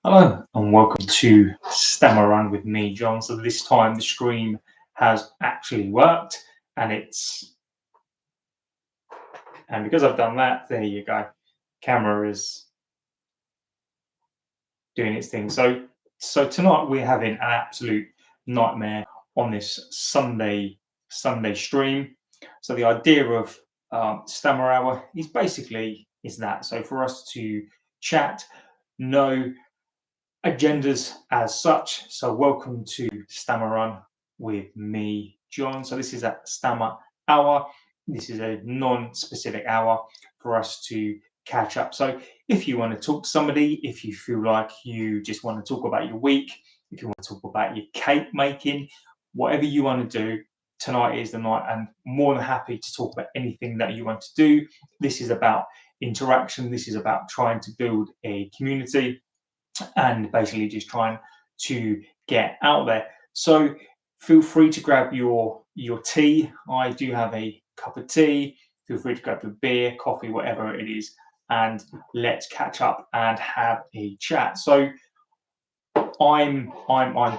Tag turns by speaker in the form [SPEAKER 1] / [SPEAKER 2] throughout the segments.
[SPEAKER 1] Hello and welcome to StammerRun with me, John. So this time the stream has actually worked and because I've done that, there you go. Camera is doing its thing. So tonight we're having an absolute nightmare on this Sunday stream. So the idea of Stammer Hour is basically that. So for us to chat, no agendas as such. So welcome to StammerRun with me, John. So this is a Stammer Hour. This is a non-specific hour for us to catch up. So if you want to talk to somebody, if you feel like you just want to talk about your week, if you want to talk about your cake making, whatever you want to do, tonight is the night, and more than happy to talk about anything that you want to do. This is about interaction. This is about trying to build a community and basically just trying to get out there. So feel free to grab your tea. I do have a cup of tea. Feel free to grab your beer, coffee, whatever it is, and let's catch up and have a chat. So I'm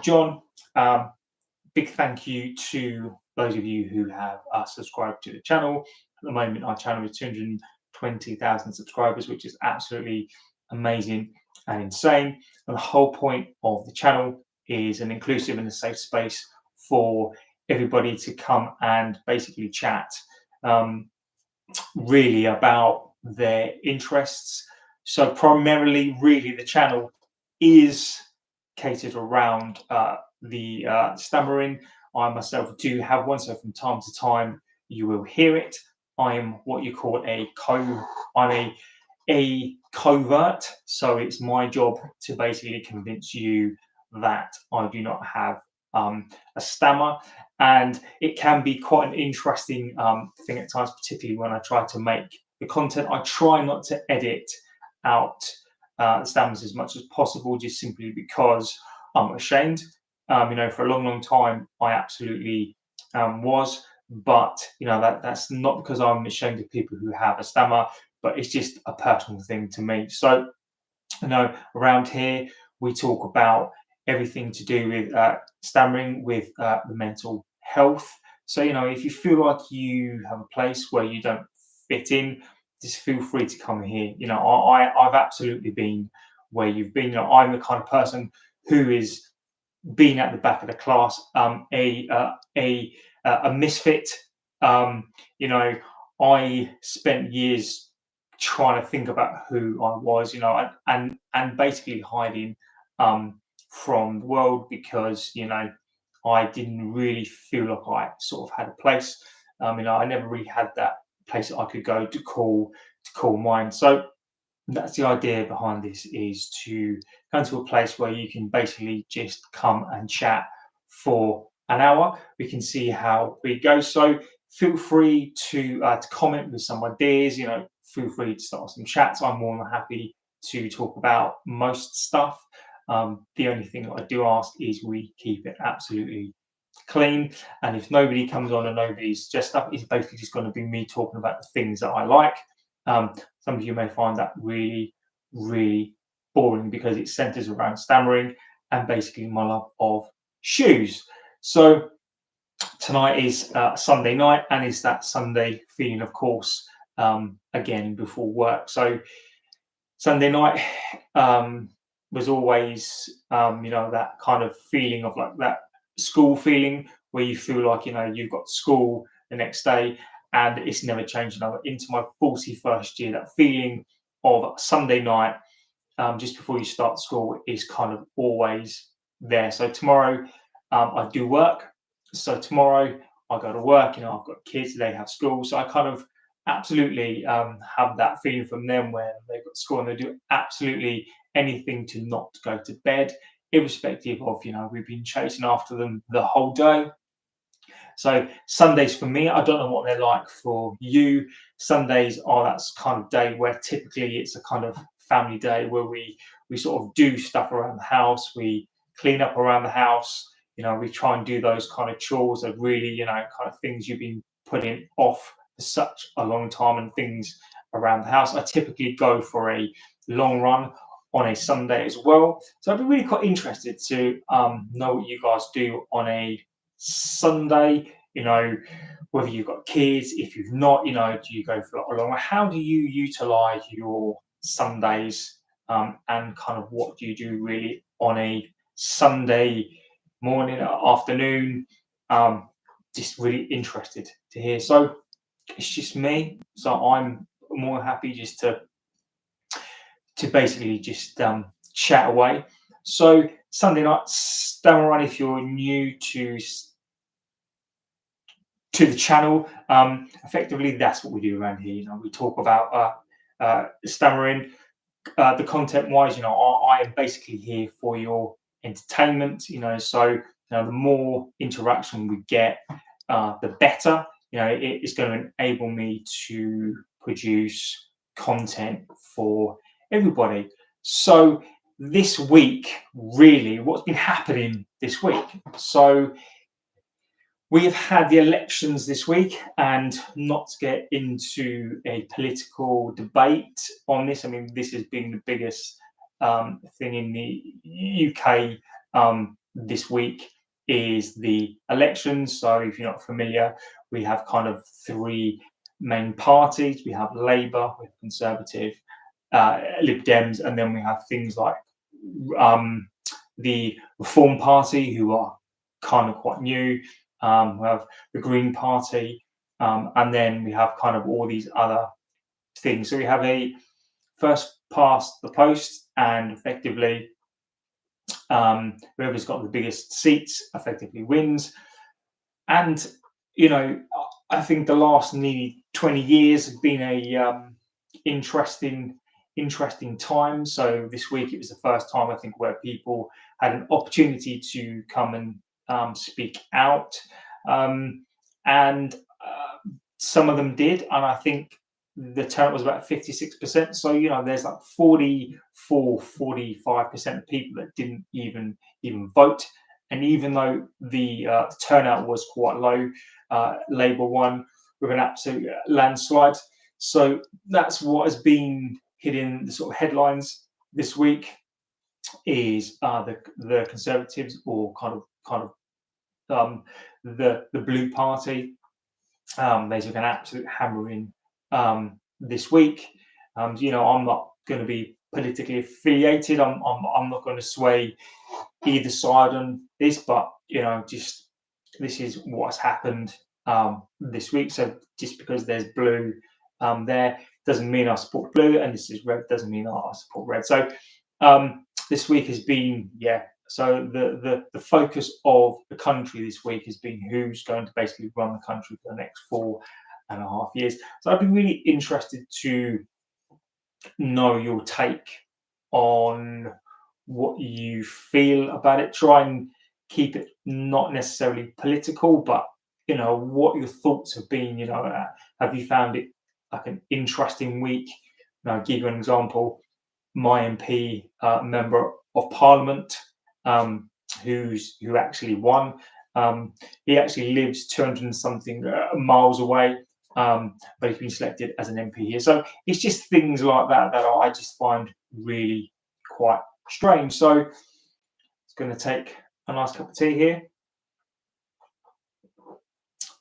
[SPEAKER 1] John. Big thank you to those of you who have subscribed to the channel. At the moment, our channel is 220,000 subscribers, which is absolutely amazing and insane. And the whole point of the channel is an inclusive and a safe space for everybody to come and basically chat really about their interests. So primarily, really, the channel is catered around the stammering. I myself do have one, so from time to time you will hear it. I'm what you call I'm a covert, so it's my job to basically convince you that I do not have a stammer, and it can be quite an interesting thing at times, particularly when I try to make the content. I try not to edit out stammers as much as possible, just simply because I'm ashamed. For a long time, I absolutely was, but that's not because I'm ashamed of people who have a stammer, but it's just a personal thing to me. So, around here we talk about everything to do with stammering, with the mental health. So, if you feel like you have a place where you don't fit in, just feel free to come here. I've absolutely been where you've been. I'm the kind of person who is being at the back of the class, a misfit. I spent years trying to think about who I was, and basically hiding from the world because I didn't really feel like I sort of had a place. I never really had that place that I could go to call mine. So that's the idea behind this, is to go into a place where you can basically just come and chat for an hour. We can see how it goes. So feel free to comment with some ideas. Feel free to start some chats. I'm more than happy to talk about most stuff. The only thing that I do ask is we keep it absolutely clean. And if nobody comes on and nobody's just stuff, it's basically just going to be me talking about the things that I like. Some of you may find that really, really boring because it centers around stammering and basically my love of shoes. So tonight is Sunday night, and it's that Sunday feeling, of course, again before work. So Sunday night was always, that kind of feeling of like that school feeling where you feel like, you've got school the next day and it's never changed. Into my 41st year, that feeling of Sunday night just before you start school is kind of always there. So tomorrow I do work. So tomorrow I go to work, I've got kids, they have school. So I kind of absolutely have that feeling from them where they've got school and they do absolutely anything to not go to bed, irrespective of, we've been chasing after them the whole day. So Sundays for me, I don't know what they're like for you. Sundays are that kind of day where typically it's a kind of family day where we sort of do stuff around the house. We clean up around the house. We try and do those kind of chores that really, kind of things you've been putting off for such a long time, and things around the house. I typically go for a long run on a Sunday as well. So I'd be really quite interested to know what you guys do on a Sunday. Whether you've got kids, if you've not, do you go for a long? How do you utilize your Sundays, and kind of what do you do really on a Sunday morning, afternoon? Just really interested to hear. So it's just me. So I'm more happy just to basically just chat away. So Sunday night StammerRun, if you're new to the channel, effectively that's what we do around here. We talk about stammering. The content wise, I am basically here for your entertainment. So the more interaction we get, the better. It is going to enable me to produce content for everybody. So this week, really, what's been happening this week? So we have had the elections this week, and not to get into a political debate on this, I mean, this has been the biggest thing in the UK this week is the elections. So if you're not familiar, we have kind of three main parties. We have Labour, we have Conservative, Lib Dems, and then we have things like the Reform Party, who are kind of quite new. We have the Green Party, and then we have kind of all these other things. So we have a first past the post, and effectively whoever's got the biggest seats effectively wins. And I think the last nearly 20 years has been a interesting time. So this week it was the first time, I think, where people had an opportunity to come and speak out, and some of them did, and I think the turnout was about 56%. So there's like 45% of people that didn't even vote. And even though the turnout was quite low, Labour won with an absolute landslide. So that's what has been hitting the sort of headlines this week, is the Conservatives, or kind of the Blue Party. They took an absolute hammering this week. I'm not going to be politically affiliated. I'm not going to sway either side on this, but just this is what's happened this week. So just because there's blue there doesn't mean I support blue, and this is red doesn't mean I support red. So this week has been, so the focus of the country this week has been who's going to basically run the country for the next 4.5 years. So I'd be really interested to know your take on what you feel about it. Try and keep it not necessarily political, but what your thoughts have been. Have you found it like an interesting week? I'll give you an example. My MP, member of Parliament, who actually won, he actually lives 200 and something miles away, but he's been selected as an MP here. So it's just things like that that I just find really quite strange. So it's going to take a nice cup of tea here.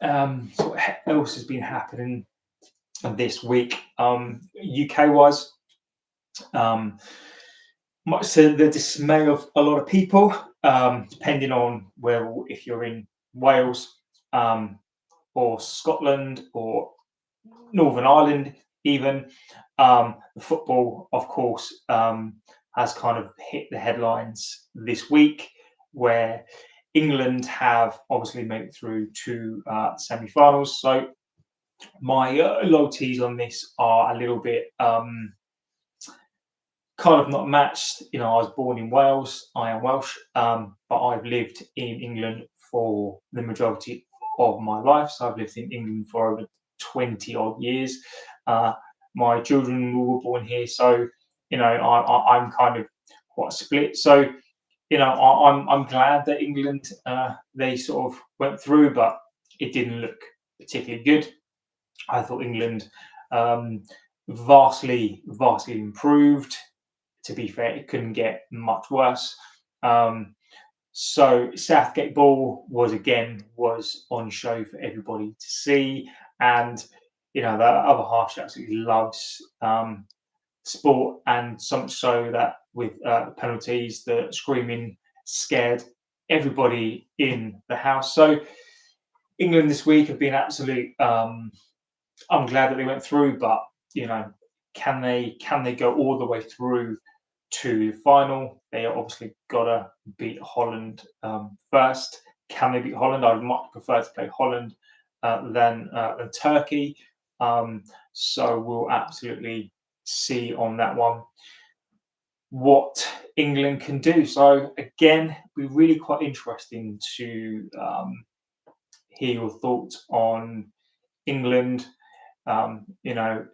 [SPEAKER 1] So what else has been happening this week, UK wise? Much to the dismay of a lot of people, depending on if you're in Wales, or Scotland, or Northern Ireland even, the football, of course, has kind of hit the headlines this week, where England have obviously made it through to semi-finals. So my loyalties on this are a little bit kind of not matched. I was born in Wales, I am Welsh, but I've lived in England for the majority of my life. So I've lived in England for over 20 odd years. My children were born here, so I'm kind of quite split. So I'm glad that England, they sort of went through, but it didn't look particularly good. I thought England vastly improved to be fair, it couldn't get much worse. So Southgate Ball was on show for everybody to see, and the other half she absolutely loves sport, and so much so that with the penalties, the screaming scared everybody in the house. So England this week have been absolute. I'm glad that they went through, but can they go all the way through to the final? They obviously gotta beat Holland first. Can they beat Holland? I'd much prefer to play Holland than Turkey. So we'll absolutely see on that one what England can do. So again, it'll be really quite interesting to hear your thoughts on England.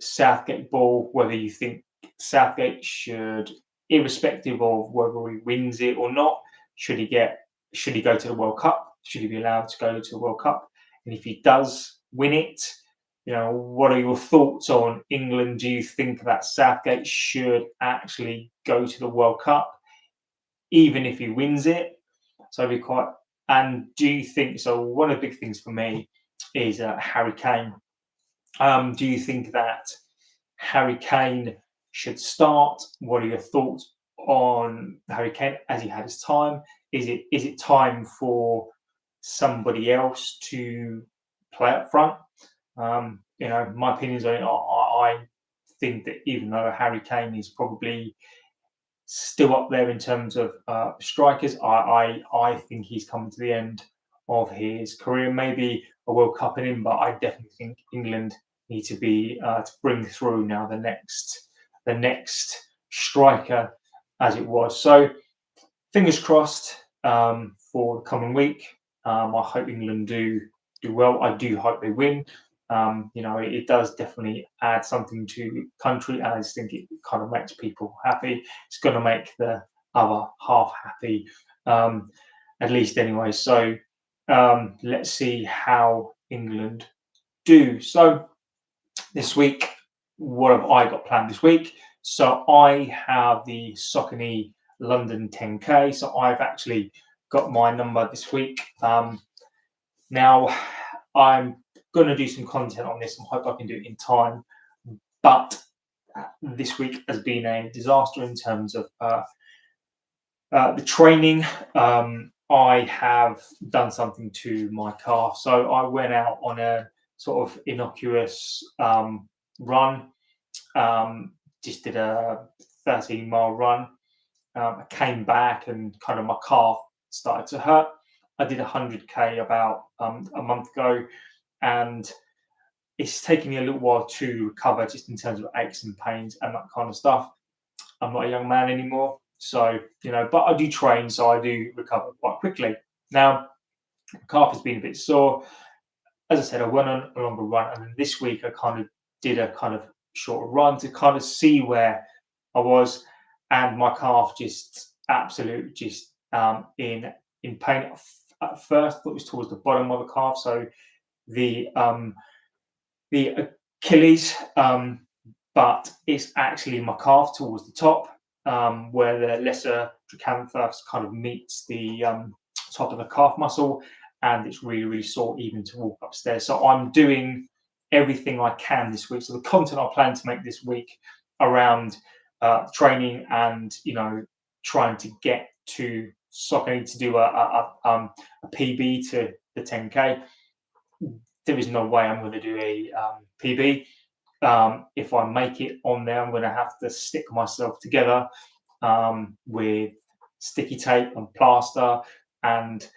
[SPEAKER 1] Southgate Ball, whether you think Southgate should, irrespective of whether he wins it or not, should he go to the World Cup? Should he be allowed to go to the World Cup? And if he does win it, what are your thoughts on England? Do you think that Southgate should actually go to the World Cup, even if he wins it? So it'd be quite. And do you think so? One of the big things for me is Harry Kane. Do you think that Harry Kane should start? What are your thoughts on Harry Kane as he had his time? Is it time for somebody else to play up front? My opinions on it. I think that even though Harry Kane is probably still up there in terms of strikers, I think he's coming to the end of his career. Maybe a World Cup in him, but I definitely think England need to be to bring through now the next striker, as it was. So fingers crossed for the coming week. I hope England do well. I do hope they win. It does definitely add something to the country, and I just think it kind of makes people happy. It's going to make the other half happy, at least anyway. So let's see how England do. So this week, what have I got planned this week? So I have the Saucony London 10K. So I've actually got my number this week. Now I'm going to do some content on this and hope I can do it in time. But this week has been a disaster in terms of the training. I have done something to my calf. So I went out on a sort of innocuous run, just did a 13-mile run. I came back and kind of my calf started to hurt. I did 100k about a month ago, and it's taken me a little while to recover just in terms of aches and pains and that kind of stuff. I'm not a young man anymore, so but I do train, so I do recover quite quickly. Now, the calf has been a bit sore. As I said, I went on a longer run, and then this week I kind of did a kind of shorter run to kind of see where I was, and my calf just in pain. At first, I thought it was towards the bottom of the calf, so the Achilles, but it's actually my calf towards the top, where the lesser trochanter kind of meets the top of the calf muscle, and it's really, really sore even to walk upstairs. So I'm doing everything I can this week. So the content I plan to make this week around training and trying to get to Saucony to do a PB to the 10K. There is no way I'm going to do a PB. If I make it on there, I'm going to have to stick myself together with sticky tape and plaster, and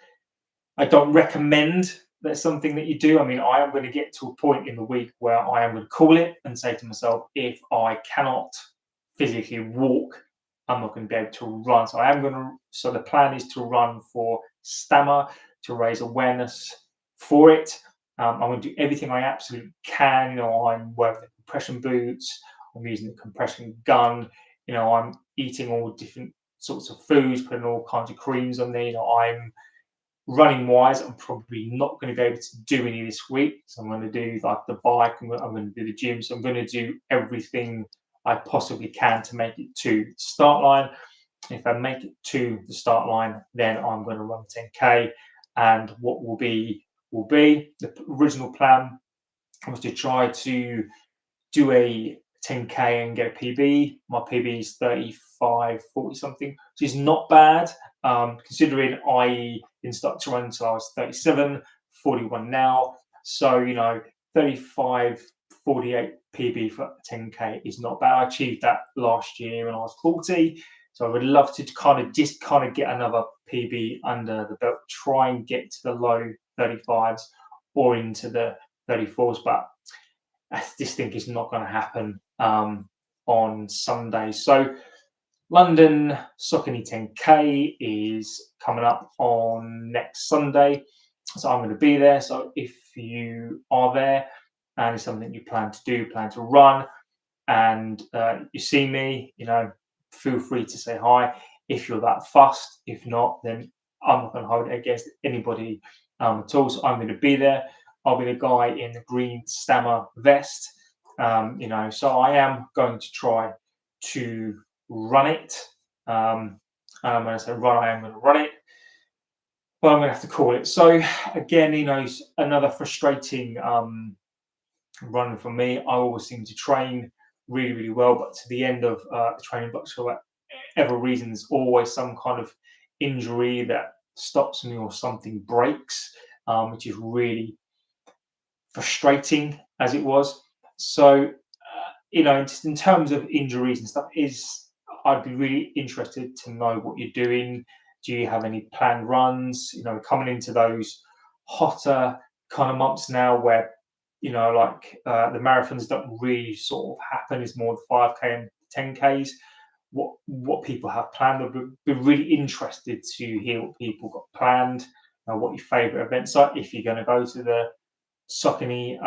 [SPEAKER 1] I don't recommend that's something that you do. I mean, I am going to get to a point in the week where I am going to call it and say to myself, if I cannot physically walk, I'm not going to be able to run. So the plan is to run for Stammer, to raise awareness for it. I'm going to do everything I absolutely can. I'm wearing the compression boots. I'm using the compression gun. I'm eating all different sorts of foods, putting all kinds of creams on there. I'm running wise. I'm probably not going to be able to do any this week. So I'm going to do like the bike. I'm going to do the gym. So I'm going to do everything I possibly can to make it to the start line. If I make it to the start line, then I'm going to run 10K. And what will be the original plan was to try to do a 10K and get a PB. My PB is 35:40 something, which is not bad, considering I didn't start to run until I was 37:41 now. So, 35:48 PB for 10K is not bad. I achieved that last year when I was 40. So I would love to just get another PB under the belt, try and get to the low 35s or into the 34s, but I just think it's not going to happen on Sunday. So London Saucony 10K is coming up on next Sunday. So I'm going to be there. So if you are there and it's something you plan to run, and you see me, feel free to say hi if you're that fussed. If not, then I'm not going to hold it against anybody at all. So I'm going to be there. I'll be the guy in the green Stammer vest. So I am going to try to run it. And I'm going to say run, I am going to run it. But I'm going to have to call it. So again, it's another frustrating run for me. I always seem to train really, really well, but to the end of the training blocks, for whatever reason, there's always some kind of injury that stops me or something breaks, which is really frustrating as it was. So, just in terms of injuries and stuff, I'd be really interested to know what you're doing. Do you have any planned runs? Coming into those hotter kind of months now where the marathons don't really sort of happen. It's more the 5K and 10Ks. What people have planned. I'd be really interested to hear what people got planned. What your favourite events are. If you're going to go to the Saucony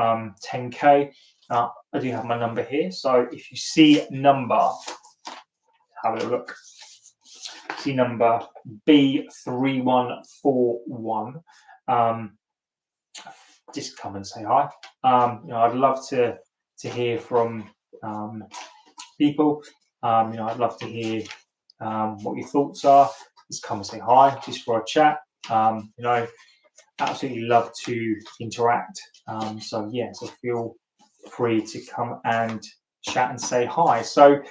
[SPEAKER 1] 10K, I do have my number here. So if you see number, have a look. See number B3141. Just come and say hi. I'd love to hear from people. I'd love to hear what your thoughts are. Just come and say hi, just for a chat. Absolutely love to interact. So feel free to come and chat and say hi. So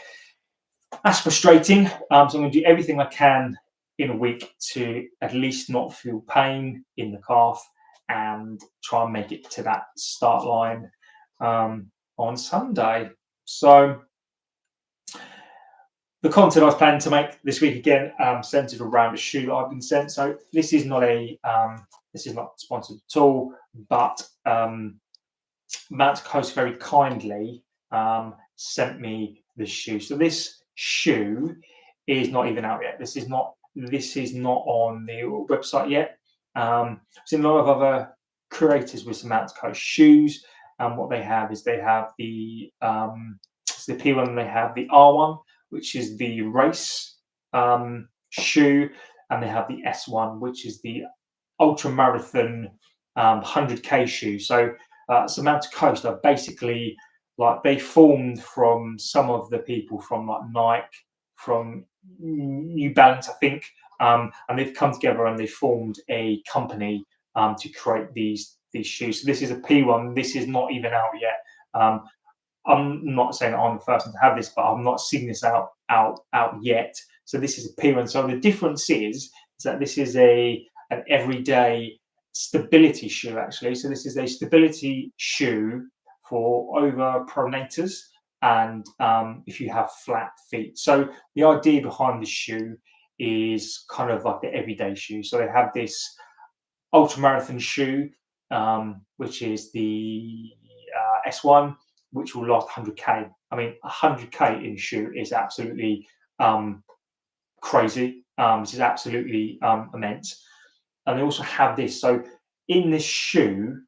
[SPEAKER 1] that's frustrating. So I'm going to do everything I can in a week to at least not feel pain in the calf and try and make it to that start line on Sunday. So the content I was planning to make this week again centered around a shoe that I've been sent. So this is not sponsored at all, but Mount Coast very kindly sent me this shoe. So this shoe is not even out yet. This is not on the website yet. I've seen a lot of other creators with some Mount Coast shoes, and what they have is they have the P1, and they have the R1, which is the race shoe, and they have the S1, which is the ultra marathon 100K shoe. So Mount Coast are basically they formed from some of the people from Nike, from New Balance, I think, and they've come together and they formed a company to create these shoes. So this is a P1. This is not even out yet. I'm not saying that I'm the first one to have this, but I'm not seeing this out yet. So this is a P1. So the difference is that this is an everyday stability shoe, actually. So this is a stability shoe for over pronators and if you have flat feet. So the idea behind this shoe is kind of like the everyday shoe. So they have this ultra marathon shoe, which is the S1, which will last 100K. I mean, 100K in a shoe is absolutely crazy. This is absolutely immense. And they also have this. So in this shoe,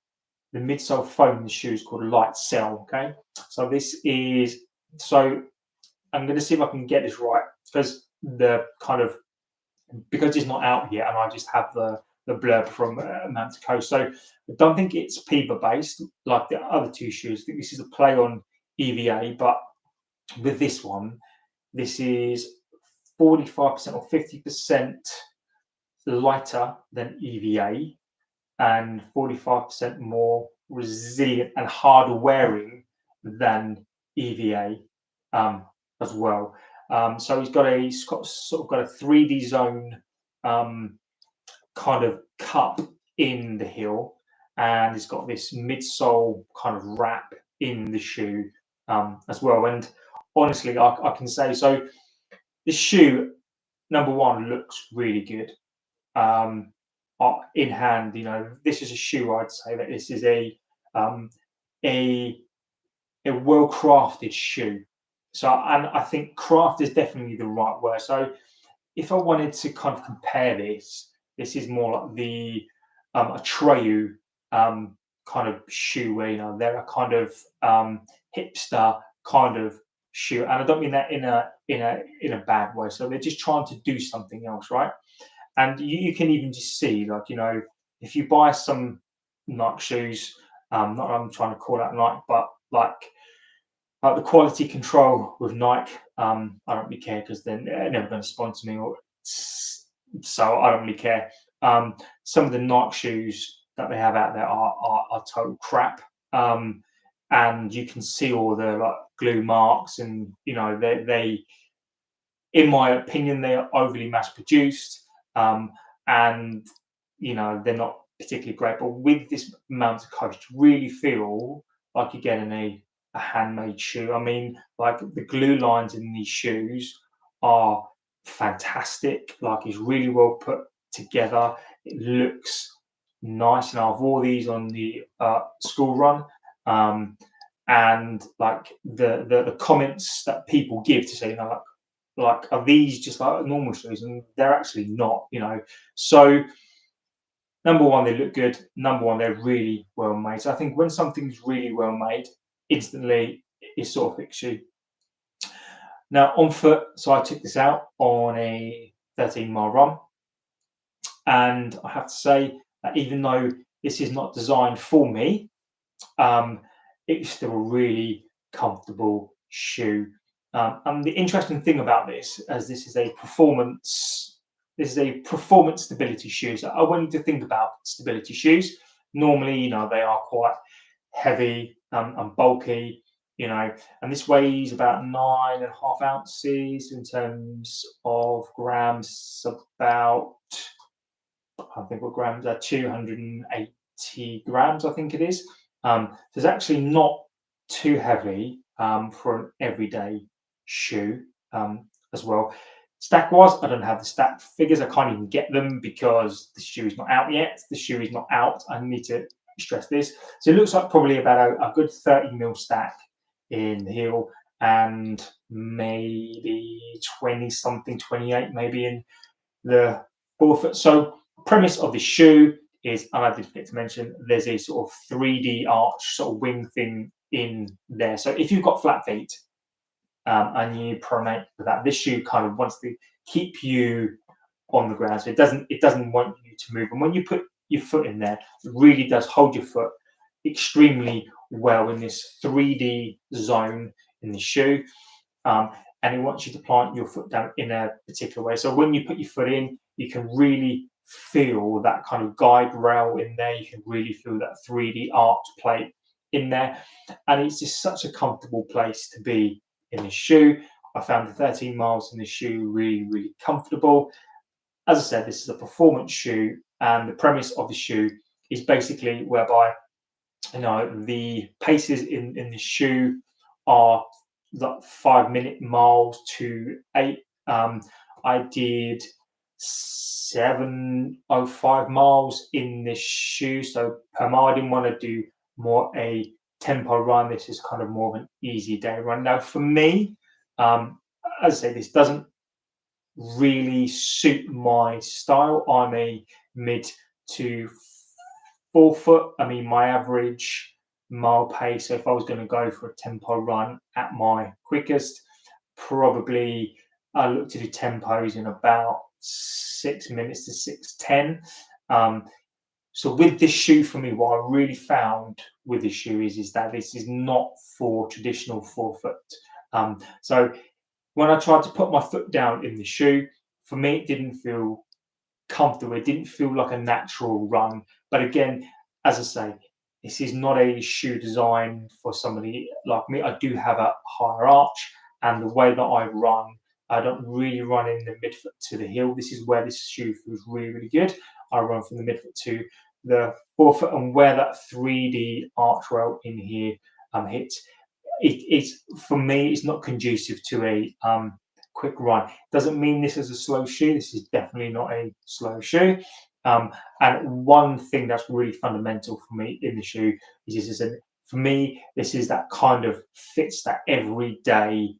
[SPEAKER 1] the midsole foam in the shoe is called Light Cell. Okay, so this is. So I'm going to see if I can get this right, because it's not out yet, and I just have the blurb from Mount Coast. So I don't think it's PEBA based like the other two shoes. I think this is a play on EVA, but with this one, this is 45% or 50% lighter than EVA and 45% more resilient and harder wearing than EVA as well. So he's got sort of got a 3D zone kind of cup in the heel, and it's got this midsole kind of wrap in the shoe as well. And honestly, I can say so. This shoe, number one, looks really good. Um, in hand, this is a shoe. I'd say that this is um, a a well crafted shoe. So, and I think craft is definitely the right word. So, if I wanted to kind of compare this, this is more like the Atreyu kind of shoe where they're a kind of hipster kind of shoe, and I don't mean that in a bad way. So they're just trying to do something else, right? And you can even just see, like, if you buy some Nike shoes, not I'm trying to call out Nike, but like the quality control with Nike, I don't really care because they're never going to sponsor me, so I don't really care. Some of the Nike shoes that they have out there are total crap, and you can see all the like glue marks, and they in my opinion, they are overly mass produced, and they're not particularly great. But with this mountain coast, you really feel like you're getting a handmade shoe. I mean, like the glue lines in these shoes are fantastic. Like it's really well put together. It looks nice. And I've wore these on the school run. And like the comments that people give to say, like are these just like normal shoes, and they're actually not. So number one, they look good. Number one, they're really well made. So I think when something's really well made, instantly it's sort of fits you. Now on foot, so I took this out on a 13-mile run, and I have to say that even though this is not designed for me, it's still a really comfortable shoe. And the interesting thing about this, as this is a performance stability shoe. So I want you to think about stability shoes. Normally, they are quite heavy and bulky, and this weighs about 9.5 ounces in terms of grams. About, I think what grams are 280 grams, I think it is. So it's actually not too heavy for an everyday shoe as well. Stack wise, I don't have the stack figures. I can't even get them because the shoe is not out yet. The shoe is not out. I need to stress this. So it looks like probably about a good 30 mil stack in the heel, and maybe 20 something, 28 maybe in the forefoot. So premise of the shoe is, and I did forget to mention, there's a sort of 3D arch sort of wing thing in there. So if you've got flat feet and you pronate with that, this shoe kind of wants to keep you on the ground. So it doesn't want you to move. And when you put your foot in there, it really does hold your foot extremely well in this 3D zone in the shoe. And it wants you to plant your foot down in a particular way. So when you put your foot in, you can really feel that kind of guide rail in there. You can really feel that 3D arch plate in there. And it's just such a comfortable place to be in the shoe. I found the 13 miles in the shoe really, really comfortable. As I said, this is a performance shoe, and the premise of the shoe is basically whereby the paces in the shoe are like 5-minute miles to 8. I did 7:05 miles in this shoe, so per mile. I didn't want to do more a tempo run. This is kind of more of an easy day run. Now for me, as I say, this doesn't really suit my style. I'm a mid to forefoot. I mean, my average mile pace, so if I was going to go for a tempo run at my quickest, probably I look to do tempos in about 6 minutes to 6:10. So with this shoe, for me, what I really found with this shoe is that this is not for traditional forefoot So when I tried to put my foot down in the shoe, for me, it didn't feel comfortable. It didn't feel like a natural run. But again, as I say, this is not a shoe designed for somebody like me. I do have a higher arch, and the way that I run, I don't really run in the midfoot to the heel. This is where this shoe feels really, really good. I run from the midfoot to the forefoot, and where that 3D arch rail in here hits, it's for me, it's not conducive to a quick run. Doesn't mean this is a slow shoe. This is definitely not a slow shoe. Um, and one thing that's really fundamental for me in the shoe is this is for me, this is that kind of fits that everyday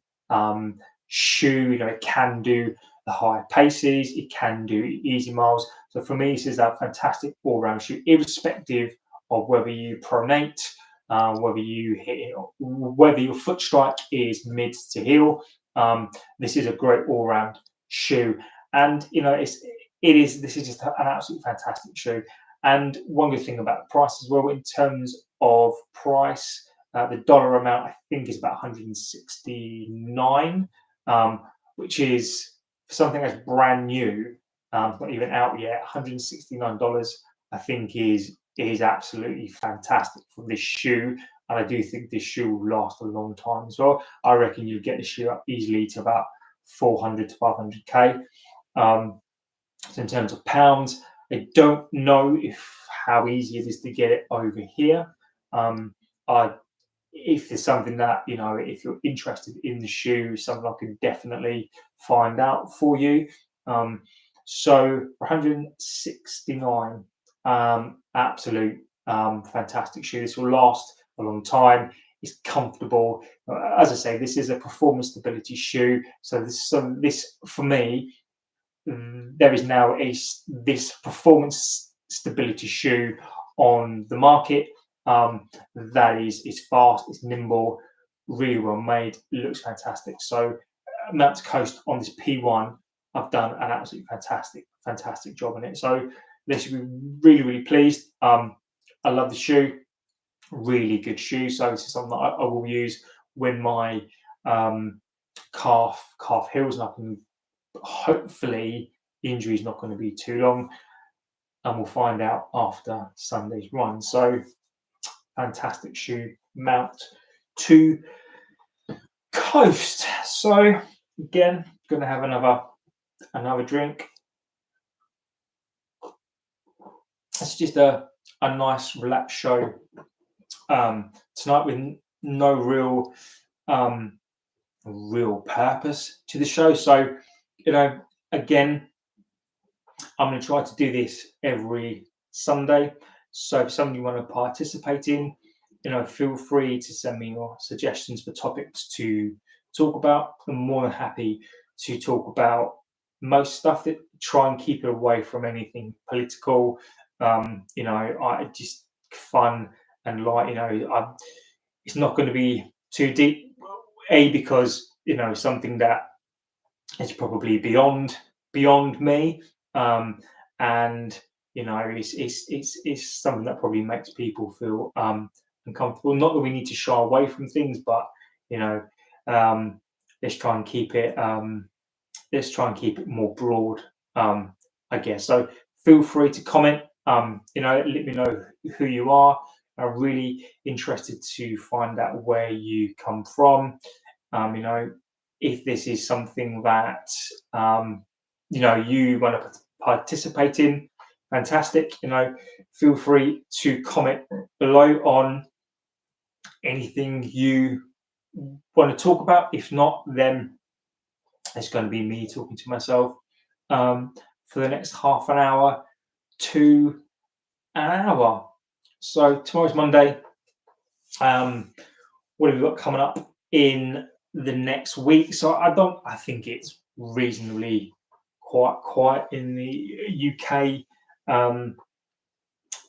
[SPEAKER 1] shoe. You know, it can do the higher paces, it can do easy miles. So for me, this is a fantastic all-round shoe, irrespective of whether you pronate, whether you hit, whether your foot strike is mid to heel. This is a great all-round shoe, and you know this is just an absolutely fantastic shoe. And one good thing about the price as well, in terms of price, the dollar amount I think is about 169, which is for something that's brand new, not even out yet. $169 I think is absolutely fantastic for this shoe. And I do think this shoe will last a long time as well. I reckon you get the shoe up easily to about 400 to 500k. So in terms of pounds, I don't know how easy it is to get it over here. I If there's something that, you know, if you're interested in the shoe, something I can definitely find out for you. So 169, absolute fantastic shoe. This will last a long time. It's comfortable. As I say, this is a performance stability shoe. So this for me, there is now this performance stability shoe on the market, that is fast, it's nimble, really well made, looks fantastic. So Mount to Coast on this P1, I've done an absolutely fantastic job on it. So they should be really, really pleased. I love the shoe, really good shoe. So this is something that I will use when my calf heals, and I can hopefully the injury is not going to be too long, and we'll find out after Sunday's run. So fantastic shoe, Mount to Coast. So again, going to have another drink. It's just a nice relaxed show tonight, with no real purpose to the show. So, you know, again, I'm going to try to do this every Sunday. So if something you want to participate in, you know, feel free to send me your suggestions for topics to talk about. I'm more than happy to talk about most stuff, that try and keep it away from anything political. You know, I just fun and light. You know, it's not going to be too deep. Because you know, something that is probably beyond me, and you know, it's something that probably makes people feel uncomfortable. Not that we need to shy away from things, but you know, let's try and keep it more broad, I guess. So feel free to comment. You know, let me know who you are. I'm really interested to find out where you come from. You know, if this is something that you know, you want to participate in, fantastic. You know, feel free to comment below on anything you want to talk about. If not, then it's going to be me talking to myself for the next half an hour to an hour. So tomorrow's Monday. What have we got coming up in the next week? So I think it's reasonably quite quiet in the UK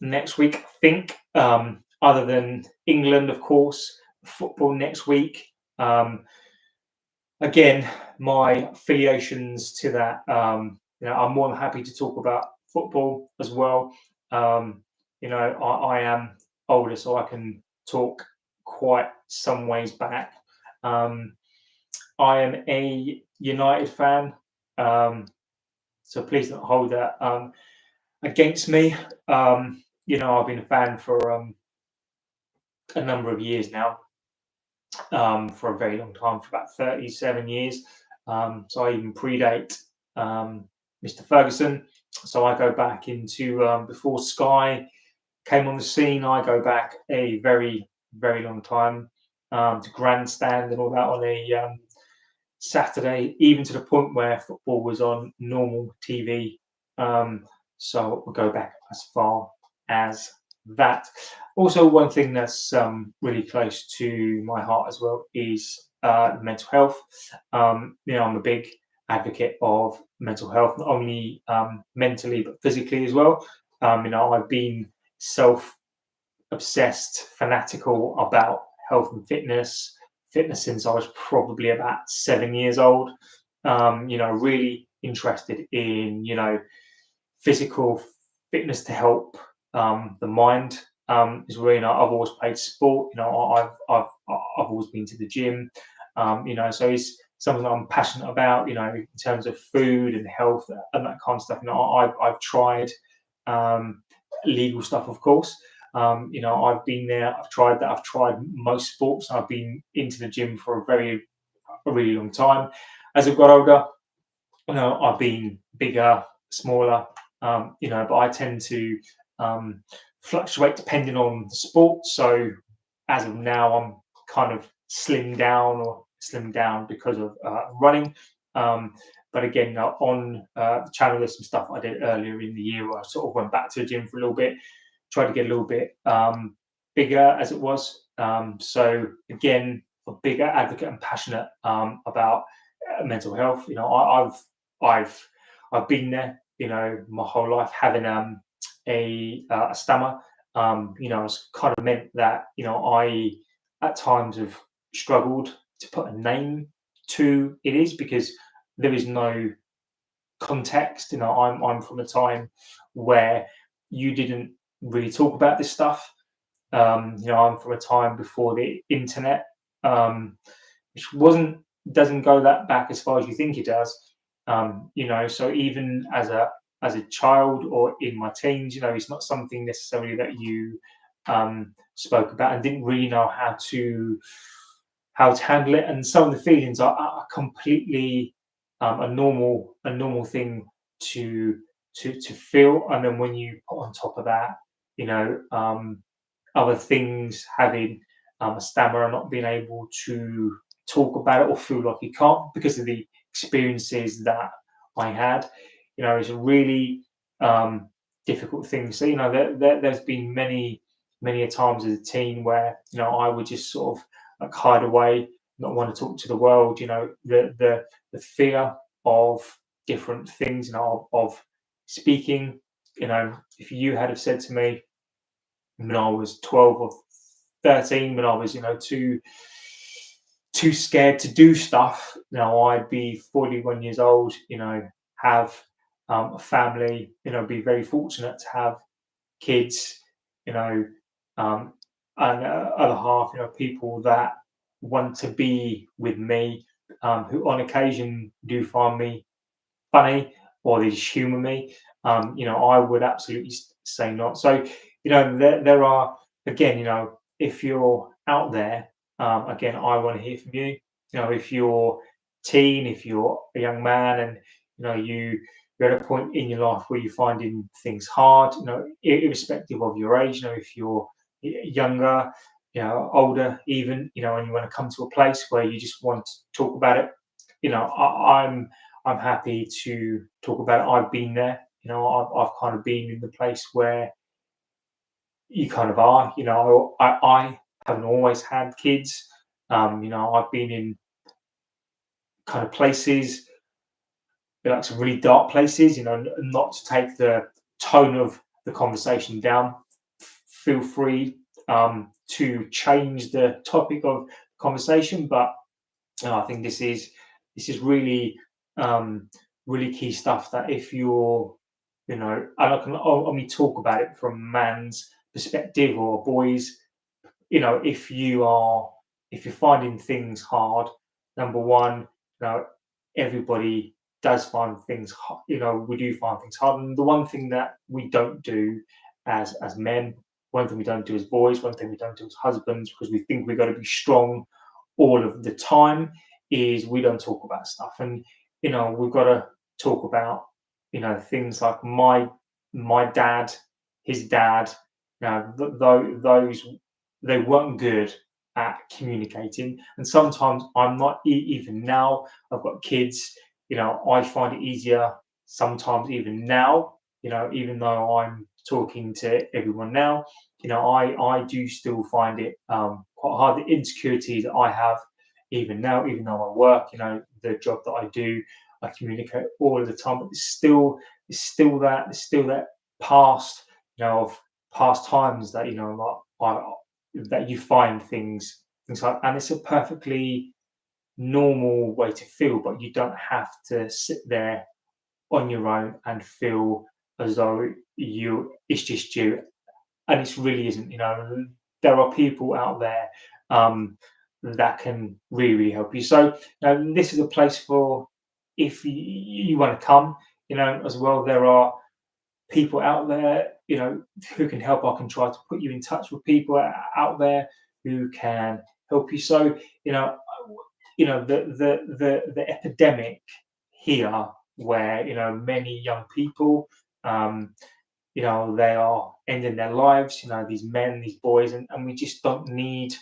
[SPEAKER 1] next week, I think, other than England, of course, football next week. Again, my affiliations to that, you know, I'm more than happy to talk about football as well. You know, I am older, so I can talk quite some ways back. I am a United fan, so please don't hold that against me. I've been a fan for a number of years now, for a very long time, for about 37 years. So I even predate Mr. Ferguson. So I go back into before Sky came on the scene. I go back a very, very long time, to grandstand and all that on a Saturday, even to the point where football was on normal TV. So we'll go back as far as that. Also, one thing that's really close to my heart as well is mental health. I'm a big advocate of mental health, not only mentally but physically as well. I've been self obsessed, fanatical about health and fitness since I was probably about 7 years old. Really interested in physical fitness to help the mind. Is where I've always played sport. I've always been to the gym. So it's something that I'm passionate about. In terms of food and health and that kind of stuff. I've tried legal stuff, of course. I've been there. I've tried that. I've tried most sports. I've been into the gym for a really long time. As I've got older, I've been bigger, smaller. But I tend to fluctuate depending on the sport. So as of now, I'm kind of slimmed down because of running. But again, on the channel, there's some stuff I did earlier in the year where I sort of went back to the gym for a little bit, tried to get a little bit bigger as it was. So again, a bigger advocate and passionate about mental health. I've been there. My whole life having a stammer. It's kind of meant that I at times have struggled to put a name to it is because there is no context. I'm from a time where you didn't really talk about this stuff. I'm from a time before the internet, which doesn't go that back as far as you think it does. So even as a child or in my teens, it's not something necessarily that you spoke about and didn't really know how to handle it. And some of the feelings are completely a normal thing to feel. And then when you put on top of that, other things, having a stammer and not being able to talk about it or feel like you can't because of the experiences that I had, it's a really difficult thing. So there's been many a times as a teen where I would just sort of like hide away, not want to talk to the world. The fear of different things, of speaking. If you had have said to me when I was 12 or 13, when I was too scared to do stuff, I'd be 41 years old, have a family, be very fortunate to have kids, and other half, people that want to be with me, who on occasion do find me funny or they just humour me. I would absolutely say not. So, there are, again, if you're out there, again, I want to hear from you. If you're teen, if you're a young man, and you're at a point in your life where you're finding things hard, irrespective of your age, if you're younger, older, even, and you want to come to a place where you just want to talk about it, I'm happy to talk about it. I've been there. I've kind of been in the place where you kind of are. I haven't always had kids. I've been in kind of places, like some really dark places. Not to take the tone of the conversation down. Feel free to change the topic of conversation, but I think this is really really key stuff that if you're, and I can only talk about it from man's perspective or boys, if you're finding things hard, number one, everybody does find things, we do find things hard. And the one thing that we don't do as men, one thing we don't do as boys, one thing we don't do as husbands, because we think we've got to be strong all of the time, is we don't talk about stuff. And we've got to talk about things like my dad, his dad. Those, they weren't good at communicating, and sometimes I'm not. Even now, I've got kids. I find it easier sometimes, even now. Even though I'm talking to everyone now, I do still find it quite hard. The insecurities that I have, even now, even though I work, the job that I do, I communicate all of the time. But there's still that past, of past times that that you find things like, and it's a perfectly normal way to feel, but you don't have to sit there on your own and feel as though it's just you, and it really isn't. There are people out there that can really, really help you. So this is a place for, if you want to come, as well. There are people out there, who can help. I can try to put you in touch with people out there who can help you. So, the epidemic here, where many young people, they are ending their lives. These men, these boys, and we just don't need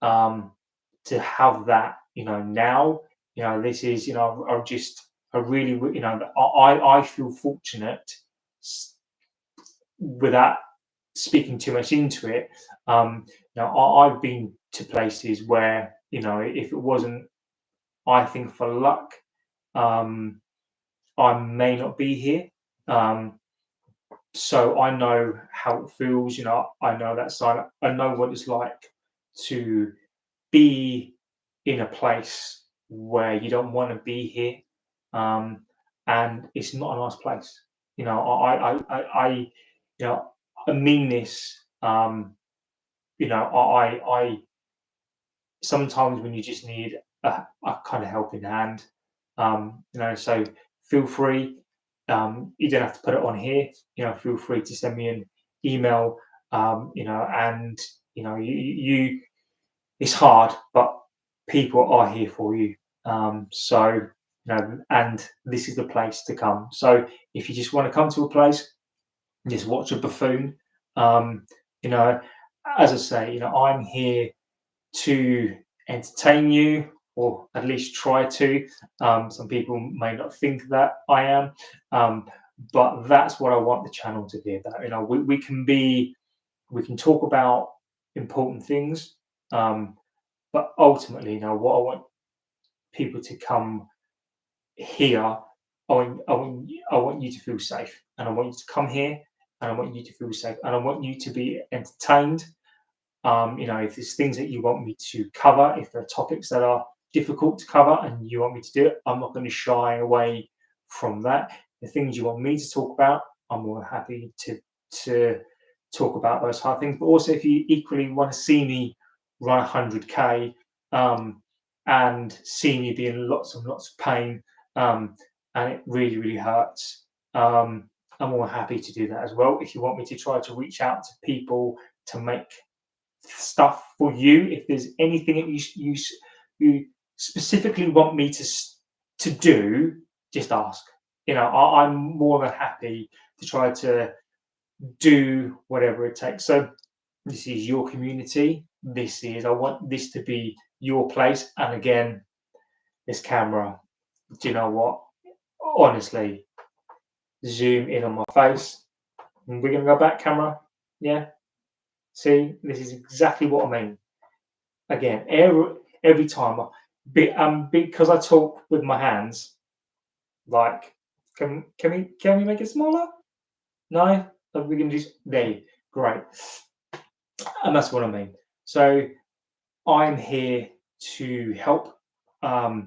[SPEAKER 1] to have that. Now, this is, I really, I feel fortunate, without speaking too much into it. I've been to places where, if it wasn't, I think, for luck, I may not be here. So I know how it feels. I know that side. I know what it's like to be in a place where you don't want to be here, and it's not a nice place. I mean this. I sometimes when you just need a kind of helping hand, so feel free. You don't have to put it on here. Feel free to send me an email. And you it's hard, but people are here for you. So and this is the place to come. So if you just want to come to a place, just watch a buffoon. Um, you know, as I say, I'm here to entertain you, or at least try to. Some people may not think that I am, but that's what I want the channel to be about. We can talk about important things, but ultimately, what I want people to come here, I want you to feel safe, and I want you to come here, and I want you to feel safe, and I want you to be entertained. If there's things that you want me to cover, if there are topics that are difficult to cover and you want me to do it, I'm not going to shy away from that. The things you want me to talk about, I'm more than happy to talk about those hard things. But also, if you equally want to see me run 100k, and see me be in lots and lots of pain, and it really, really hurts, I'm more than happy to do that as well. If you want me to try to reach out to people to make stuff for you, if there's anything that you specifically want me to do, just ask. I'm more than happy to try to do whatever it takes. So this is your community. I want this to be your place. And again, this camera, do you know what? Honestly, zoom in on my face. And we're gonna go back, camera. Yeah. See, this is exactly what I mean. Again, every time, because I talk with my hands. Like, can we make it smaller? No, we can just there. Great, and that's what I mean. So I'm here to help.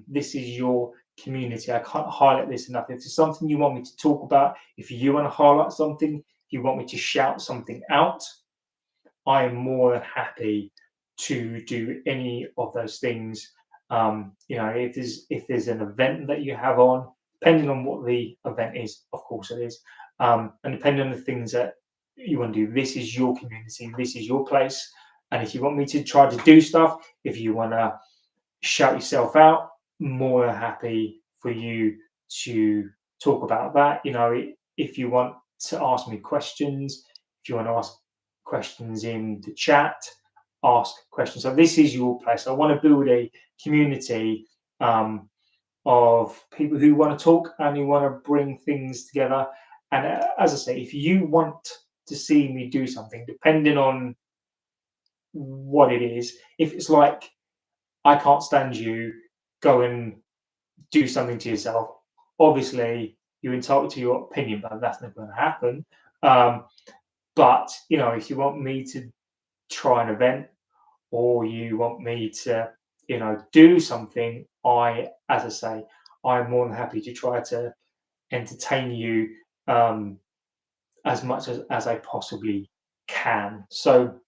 [SPEAKER 1] This is your community. I can't highlight this enough. If there's something you want me to talk about, if you want to highlight something, if you want me to shout something out, I am more than happy to do any of those things. if there's an event that you have on, depending on what the event is, of course it is, and depending on the things that you want to do. This is your community. This is your place. And if you want me to try to do stuff, if you want to shout yourself out, more than happy for you to talk about that. If you want to ask me questions, if you want to ask questions in the chat, ask questions. So this is your place. I want to build a community of people who want to talk and who want to bring things together. And as I say, if you want to see me do something, depending on what it is, if it's like, I can't stand you, go and do something to yourself. Obviously, you're entitled to your opinion, but that's not going to happen. But if you want me to try an event, or you want me to, do something, as I say, I'm more than happy to try to entertain you as much as I possibly can. So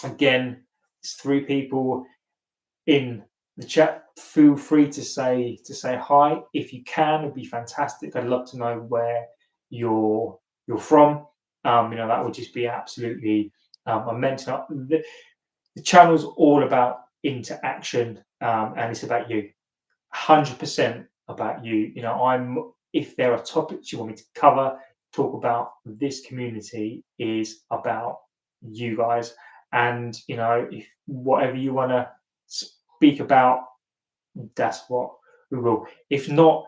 [SPEAKER 1] again, it's 3 people in the chat. Feel free to say hi if you can. It'd be fantastic. I'd love to know where you're from. That would just be absolutely immense. The channel's all about interaction, and it's about you. 100% about you. If there are topics you want me to cover, talk about, this community is about you guys. And if whatever you want to speak about, that's what we will. If not,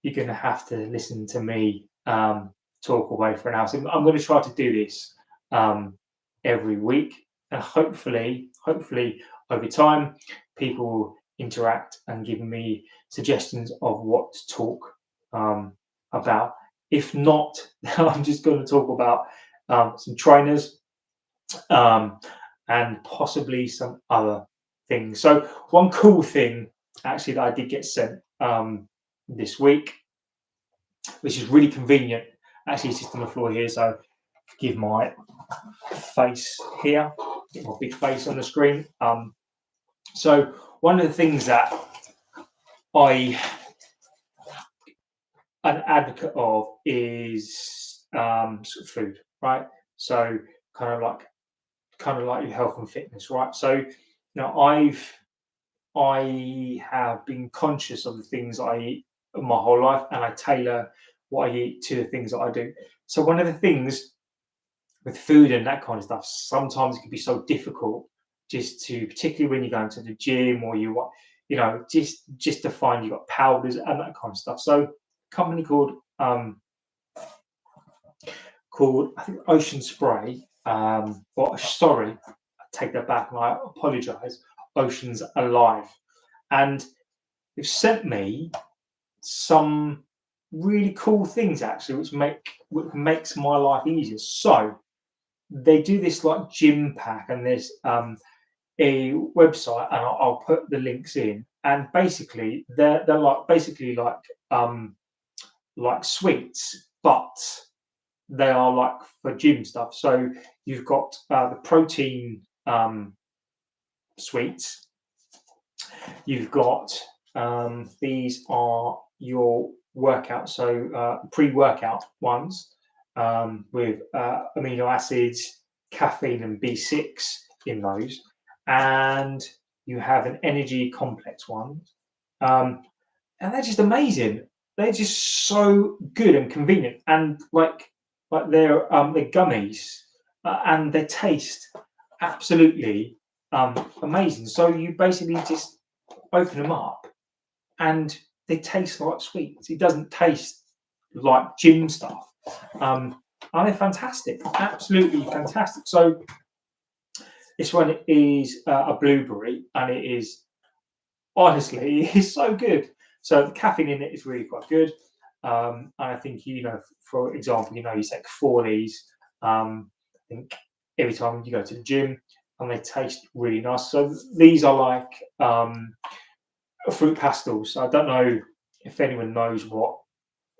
[SPEAKER 1] you're going to have to listen to me talk away for an hour. So I'm going to try to do this every week, and hopefully over time people will interact and give me suggestions of what to talk about. If not, I'm just going to talk about some trainers and possibly some other things. So one cool thing actually that I did get sent this week, which is really convenient. Actually, it's just on the floor here, so forgive my face here, get my big face on the screen. So one of the things that I'm an advocate of is sort of food, right? So kind of like your health and fitness, right? So I have been conscious of the things I eat my whole life, and I tailor what I eat to the things that I do. So one of the things with food and that kind of stuff, sometimes it can be so difficult particularly when you're going to the gym, or just to find you've got powders and that kind of stuff. So a company called I think Ocean Spray, or sorry, I take that back and I apologize, Ocean's Alive. And they've sent me some really cool things actually, which makes my life easier. So they do this like gym pack, and there's a website, and I'll put the links in. And basically, they're like sweets, but they are like for gym stuff. So you've got the protein sweets. You've got these are your workout, so pre-workout ones with amino acids, caffeine, and B6 in those. And you have an energy complex one, and they're just amazing. They're just so good and convenient, and like they're gummies, and they taste absolutely amazing. So you basically just open them up, and they taste like sweets. It doesn't taste like gym stuff, and they're fantastic, absolutely fantastic. So this one is a blueberry, and it is honestly, it's so good. So the caffeine in it is really quite good. And I think, for example, you take 4 of these, I think every time you go to the gym, and they taste really nice. So these are like fruit pastels. I don't know if anyone knows what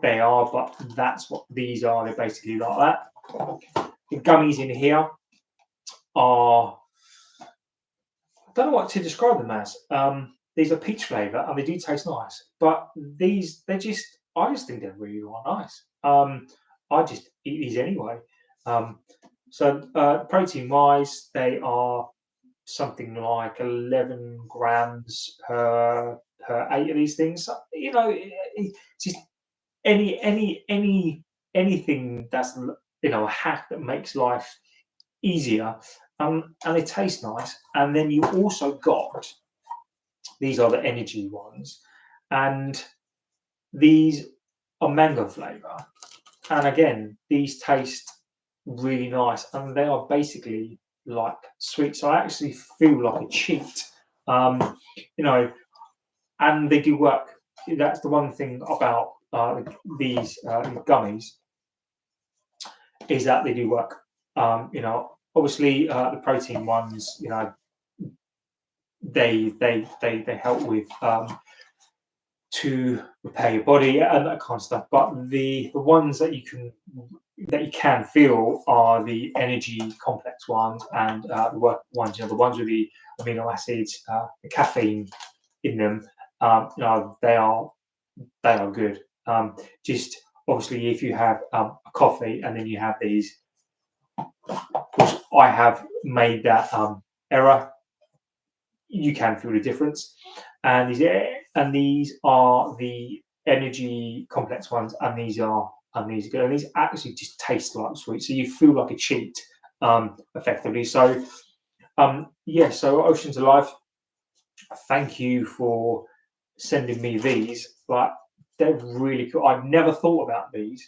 [SPEAKER 1] they are, but that's what these are. They're basically like that. The gummies in here are, I don't know what to describe them as. these are peach flavour and they do taste nice. But these, I just think they're really nice. I just eat these anyway. Protein wise, they are something like 11 grams per 8 of these things. Just anything that's a hack that makes life easier, and they taste nice. And then you also got, these are the energy ones, and these are mango flavour, and again these taste really nice, and they are basically like sweet, so I actually feel like a cheat, and they do work. That's the one thing about these gummies, is that they do work. Obviously the protein ones, they help with to repair your body and that kind of stuff. But the ones that you can feel are the energy complex ones, and the work ones, the ones with the amino acids, the caffeine in them. They are good. Just obviously, if you have a coffee and then you have these, which I have made that error, you can feel the difference. And these are the energy complex ones, and these are good. And these actually just taste like sweet, so you feel like a cheat, effectively. So so Oceans Alive, thank you for sending me these. But they're really cool. I've never thought about these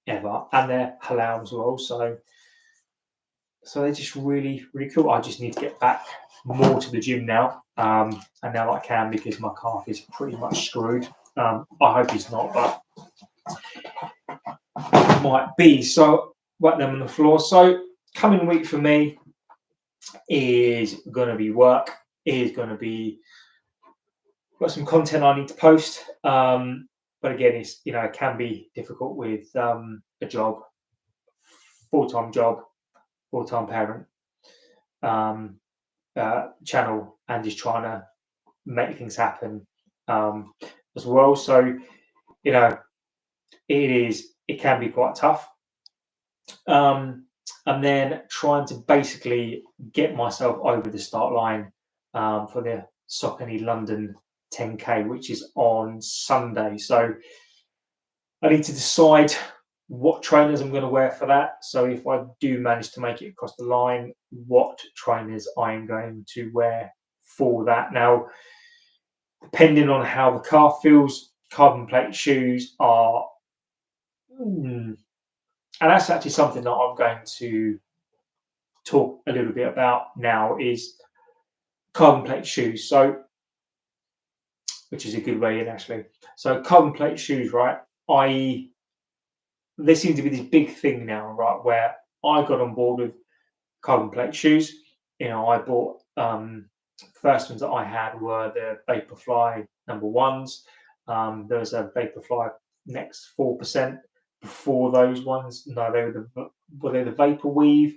[SPEAKER 1] ever, and they're halal as well. So they're just really, really cool. I just need to get back more to the gym now, and now I can, because my calf is pretty much screwed. I hope it's not, but it might be. So whack them on the floor. So coming week for me is going to be work. Is going to be, got some content I need to post. But again, it's it can be difficult with a job, full-time job, full-time parent, channel, and just trying to make things happen as well. So it can be quite tough, and then trying to basically get myself over the start line for the Saucony London 10K, which is on Sunday. So I need to decide what trainers I'm going to wear for that. So if I do manage to make it across the line, what trainers I am going to wear for that. Now, depending on how the calf feels, carbon plate shoes are, and that's actually something that I'm going to talk a little bit about now, is carbon plate shoes. So, which is a good way in, actually. So carbon plate shoes, right? There seems to be this big thing now, right, where I got on board with carbon plate shoes. I bought, first ones that I had were the Vaporfly number ones. There was a Vaporfly Next 4%. Before those ones, no, they were the Vapor Weave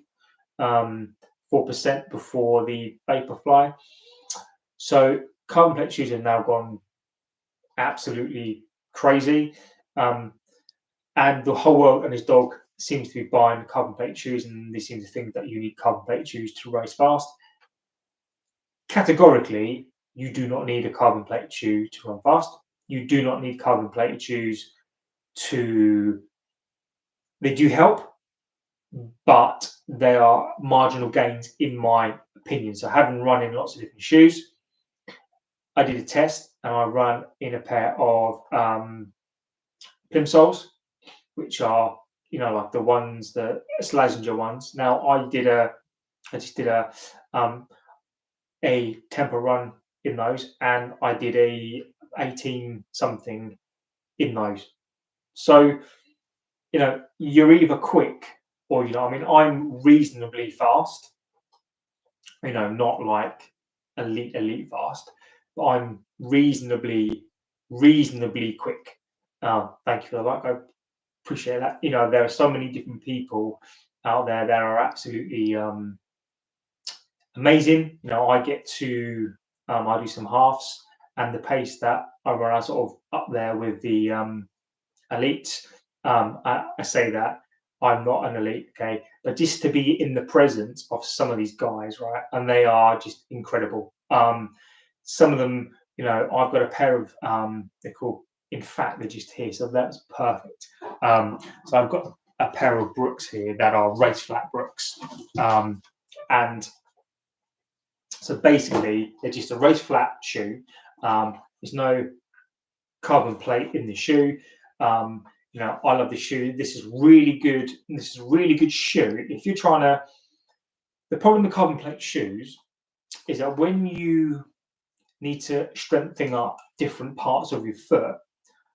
[SPEAKER 1] 4% before the Vaporfly. So carbon plate shoes have now gone absolutely crazy, and the whole world and his dog seems to be buying carbon plate shoes, and they seem to think that you need carbon plate shoes to race fast. Categorically, you do not need a carbon plate shoe to run fast. You do not need carbon plate shoes they do help, but they are marginal gains in my opinion. So having run in lots of different shoes, I did a test and I ran in a pair of plimsolls, which are like the ones, the Slazenger ones. Now I just did a StammerRun in those, and I did a 18 something in those. So you're either quick or I'm reasonably fast. Not like elite fast, but I'm reasonably quick. Thank you for the like. I appreciate that. There are so many different people out there that are absolutely amazing. I get to I do some halves, and the pace that I run, I sort of up there with the elites. I say that I'm not an elite, okay, but just to be in the presence of some of these guys, right, and they are just incredible. Some of them, I've got a pair of they're called. In fact, they're just here, so that's perfect. So I've got a pair of Brooks here that are race flat Brooks, and so basically they're just a race flat shoe. There's no carbon plate in the shoe. I love this shoe. This is really good. This is a really good shoe. If you're trying to, the problem with carbon plate shoes is that when you need to strengthen up different parts of your foot,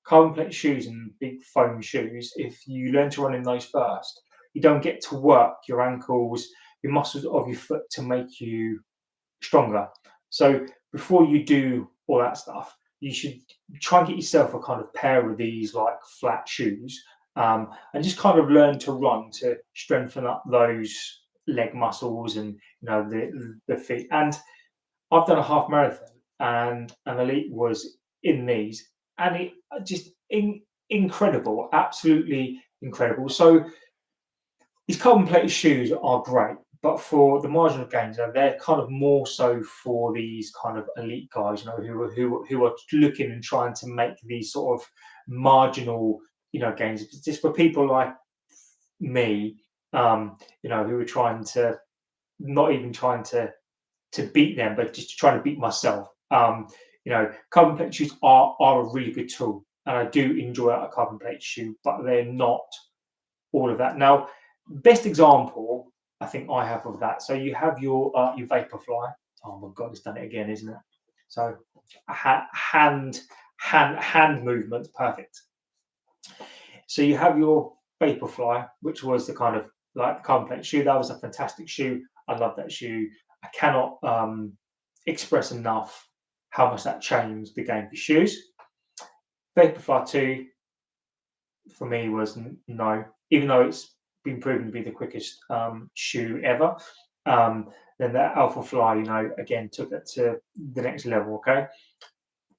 [SPEAKER 1] carbon plate shoes and big foam shoes, if you learn to run in those first, you don't get to work your ankles, your muscles of your foot to make you stronger. So before you do all that stuff, you should try and get yourself a kind of pair of these like flat shoes, and just kind of learn to run to strengthen up those leg muscles and the feet. And I've done a half marathon, and an elite was in these, and it just incredible, absolutely incredible. So these carbon plated shoes are great, but for the marginal gains, they're kind of more so for these kind of elite guys, who are looking and trying to make these sort of marginal, gains. Just for people like me, who are trying to not even trying to beat them, but just trying to beat myself. Carbon plate shoes are a really good tool, and I do enjoy a carbon plate shoe, but they're not all of that. Now, best example I think I have of that. So you have your Vaporfly. Oh my god, it's done it again, isn't it? So hand movement, perfect. So you have your Vaporfly, which was the kind of like the carbon plate shoe. That was a fantastic shoe. I love that shoe. I cannot express enough how much that changed the game for shoes. Vaporfly 2 for me was no, even though it's been proven to be the quickest shoe ever. Then the Alpha Fly, again took it to the next level. Okay,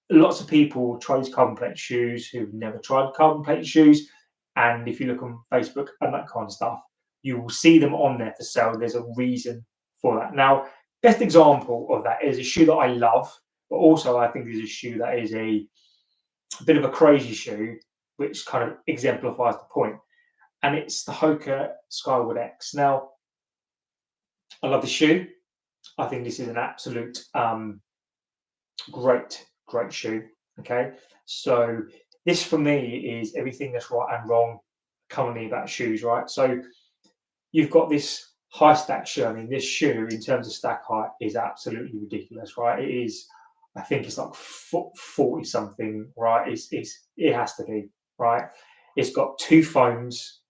[SPEAKER 1] lots of people try these carbon plate shoes who've never tried carbon plate shoes, and if you look on Facebook and that kind of stuff, you will see them on there for sale. There's a reason for that. Now, best example of that is a shoe that I love, but also I think is a shoe that is a bit of a crazy shoe, which kind of exemplifies the point. And it's the Hoka Skyward X. Now, I love the shoe. I think this is an absolute great shoe. Okay, so this for me is everything that's right and wrong currently about shoes, right? So you've got this high stack shoe. I mean, this shoe in terms of stack height is absolutely ridiculous, right? It is, I think it's like 40 something, right? It has to be, right? It's got two foams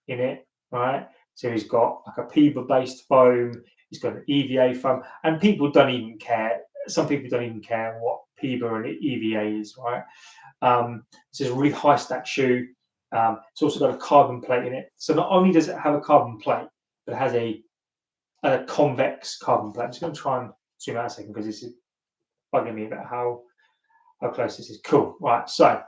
[SPEAKER 1] in it, right? So it's got like a PEBA based foam, it's got an EVA foam, and people don't even care. Some people don't even care what PEBA and EVA is, right? It's a really high stack shoe. It's also got a carbon plate in it. So not only does it have a carbon plate, but it has a convex carbon plate. I'm just going to try and zoom out a second because this is bugging me about how close this is. Cool. Right. So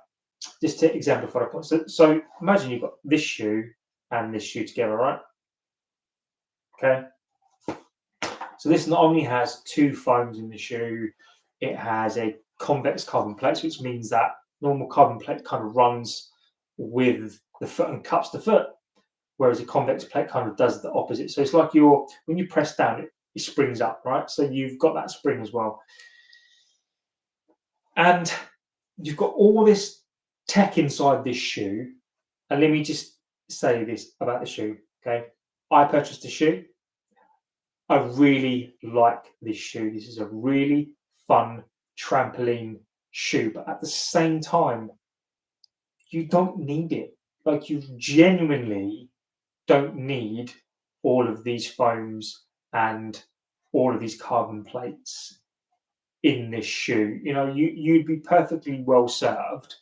[SPEAKER 1] just to exemplify the point. So imagine you've got this shoe and this shoe together, right? Okay. So this not only has two foams in the shoe, it has a convex carbon plate, which means that normal carbon plate kind of runs with the foot and cups the foot, whereas a convex plate kind of does the opposite. So it's like when you press down, it springs up, right? So you've got that spring as well. And you've got all this tech inside this shoe. And let me just say this about the shoe, okay? I purchased the shoe. I really like this shoe. This is a really fun trampoline shoe, but at the same time, you don't need it. Like, you genuinely don't need all of these foams and all of these carbon plates in this shoe. You'd be perfectly well served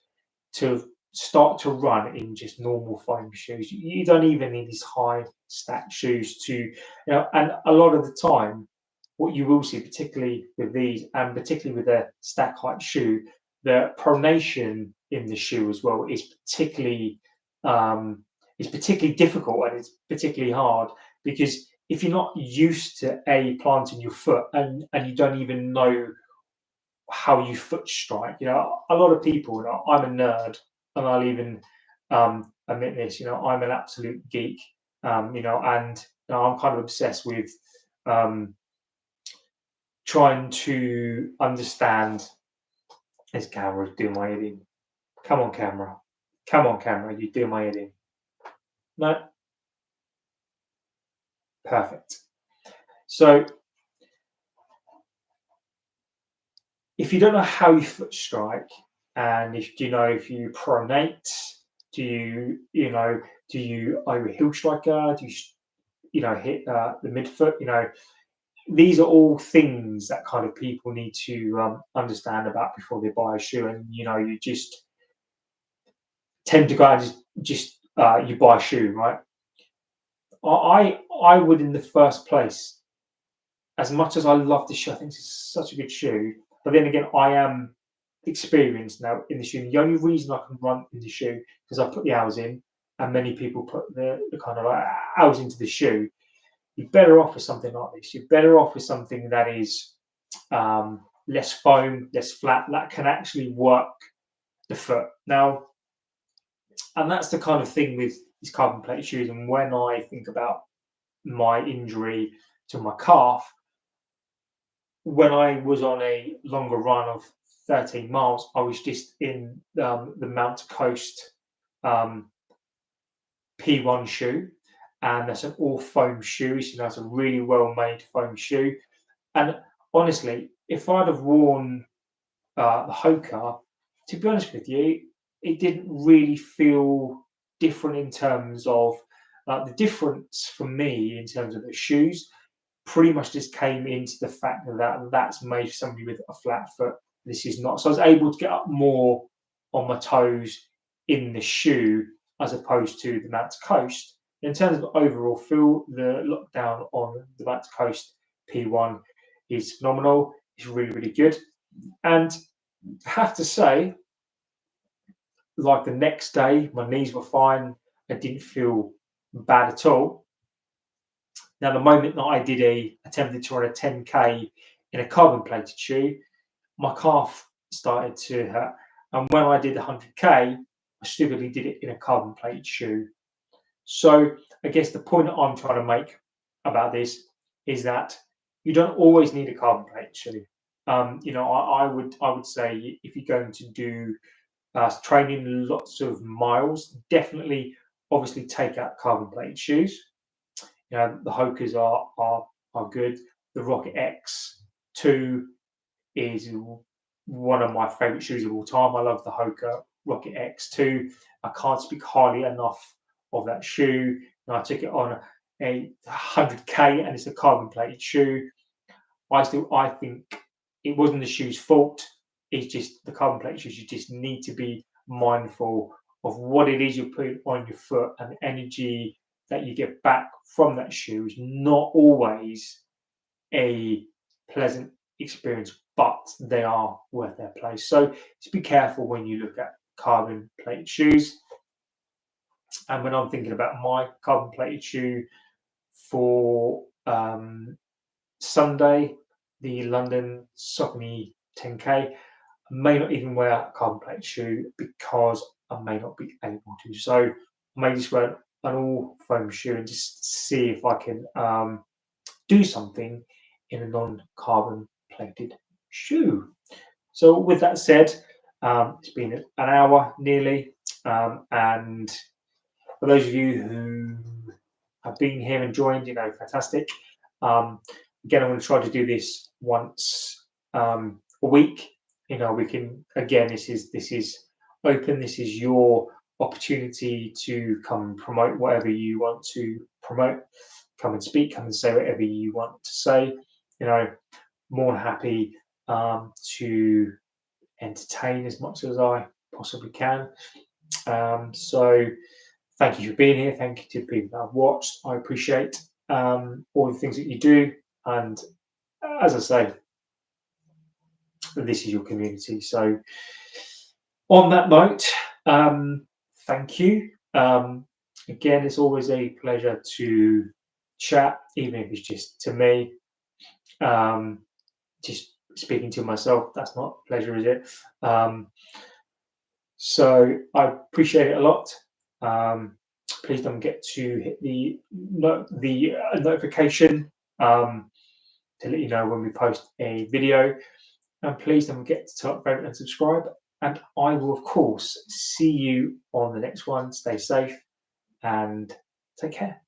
[SPEAKER 1] to start to run in just normal foam shoes. You don't even need these high stack shoes to, and a lot of the time, what you will see, particularly with these, and particularly with a stack height shoe, the pronation in the shoe as well um, is particularly difficult, and it's particularly hard because if you're not used to planting your foot, and you don't even know how you foot strike, a lot of people, I'm a nerd, and I'll even admit this, I'm an absolute geek, and I'm kind of obsessed with um, trying to understand. This camera's doing my head in. Come on, camera. Come on, camera. You do my head in. No, perfect. So if you don't know how you foot strike, and if you pronate, do you are you a heel striker? Do you hit the midfoot? These are all things that kind of people need to understand about before they buy a shoe, and you just tend to go out and you buy a shoe, right? I would, in the first place, as much as I love the shoe, I think it's such a good shoe. But then again, I am experienced now in the shoe. The only reason I can run in the shoe because I put the hours in, and many people put the kind of hours into the shoe. You're better off with something like this. You're better off with something that is less foam, less flat, that can actually work the foot. Now, and that's the kind of thing with these carbon plate shoes. And when I think about my injury to my calf, when I was on a longer run of 13 miles, I was just in the Mount Coast P1 shoe, and that's an all foam shoe. So that's a really well made foam shoe. And honestly, if I'd have worn the Hoka, to be honest with you, it didn't really feel different in terms of the difference for me in terms of the shoes. Pretty much just came into the fact that that's made for somebody with a flat foot. This is not. So I was able to get up more on my toes in the shoe as opposed to the Mount Coast. In terms of overall feel, the lockdown on the Mount Coast P1 is phenomenal. It's really, really good. And I have to say, like the next day, my knees were fine. I didn't feel bad at all. Now, the moment that I attempted to run a 10K in a carbon plated shoe, my calf started to hurt. And when I did the 100K, I stupidly did it in a carbon plated shoe. So I guess the point that I'm trying to make about this is that you don't always need a carbon plated shoe. I would say if you're going to do training lots of miles, definitely, obviously take out carbon plated shoes. The Hokas are good. The Rocket X2 is one of my favorite shoes of all time. I love the Hoka Rocket X2. I can't speak highly enough of that shoe. And I took it on a 100K, and it's a carbon plated shoe. I think it wasn't the shoe's fault. It's just the carbon plated shoes. You just need to be mindful of what it is you're putting on your foot, and the energy that you get back from that shoe is not always a pleasant experience, but they are worth their place. So just be careful when you look at carbon plated shoes. And when I'm thinking about my carbon plated shoe for Sunday, the London Saucony 10K, I may not even wear a carbon plated shoe because I may not be able to. So I may just wear an all foam shoe and just see if I can do something in a non-carbon plated shoe. So with that said, it's been an hour nearly, and for those of you who have been here and joined, fantastic. Again, I'm going to try to do this once a week. We can, again, this is open. This is your opportunity to come and promote whatever you want to promote. Come and speak. Come and say whatever you want to say. More than happy to entertain as much as I possibly can. So thank you for being here. Thank you to the people that have watched. I appreciate all the things that you do, and as I say, this is your community. So, on that note, thank you. Again, it's always a pleasure to chat, even if it's just to me. Just speaking to myself, that's not a pleasure, is it? So I appreciate it a lot. Please don't forget to hit the notification to let you know when we post a video. And please don't forget to favorite and subscribe. And I will, of course, see you on the next one. Stay safe and take care.